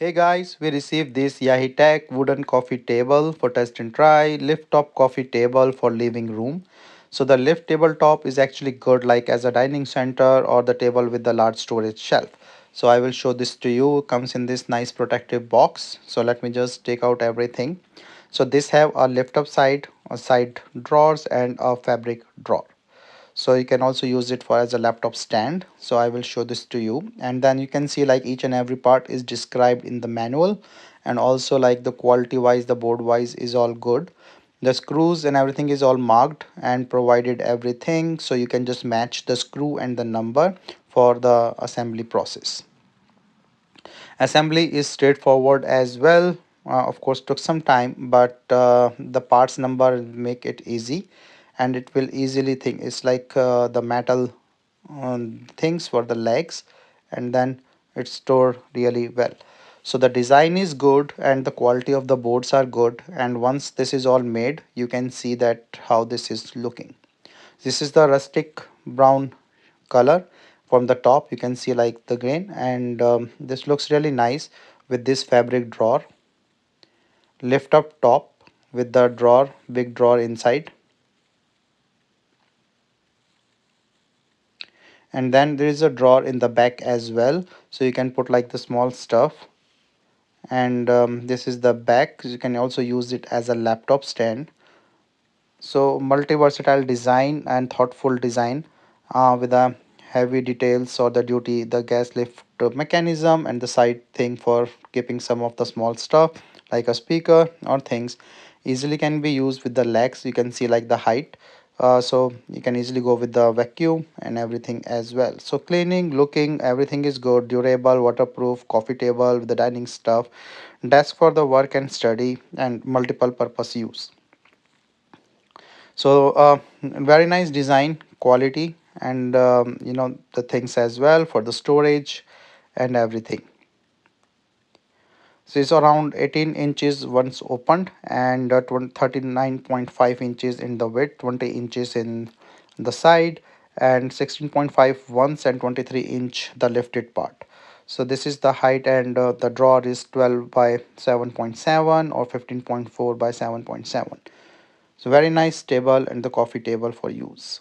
Hey guys, we received this Yaheetech wooden coffee table for test and try, lift top coffee table for living room. So the lift tabletop is actually good like as a dining center or the table with the large storage shelf. So I will show this to you. Comes in this nice protective box. So let me just take out everything. So this have a lift up side, a side drawers and a fabric drawer. So you can also use it for as a laptop stand. So I will show this to you, and then you can see like each and every part is described in the manual, and also like the quality wise, the board wise is all good. The screws and everything is all marked and provided everything, so you can just match the screw and the number for the assembly process. Assembly is straightforward as well. Of course took some time, but the parts number make it easy, and it will easily think it's like the metal things for the legs, and then it's stored really well. So the design is good and the quality of the boards are good, and once this is all made you can see that how this is looking. This is the rustic brown color. From the top you can see like the grain, and this looks really nice with this fabric drawer, lift up top with the drawer, big drawer inside, and then there is a drawer in the back as well, so you can put like the small stuff. And this is the back. You can also use it as a laptop stand. So multi versatile design and thoughtful design, with a heavy details or the duty, the gas lift mechanism, and the side thing for keeping some of the small stuff like a speaker or things easily can be used with the legs. You can see like the height, so you can easily go with the vacuum and everything as well. So cleaning, looking, everything is good, durable, waterproof, coffee table with the dining stuff, desk for the work and study, and multiple purpose use. So very nice design, quality, and the things as well for the storage and everything. So it's around 18 inches once opened, and 39.5 inches in the width, 20 inches in the side, and 16.5 once, and 23-inch the lifted part. So this is the height, and the drawer is 12 by 7.7 or 15.4 by 7.7. So very nice table and the coffee table for use.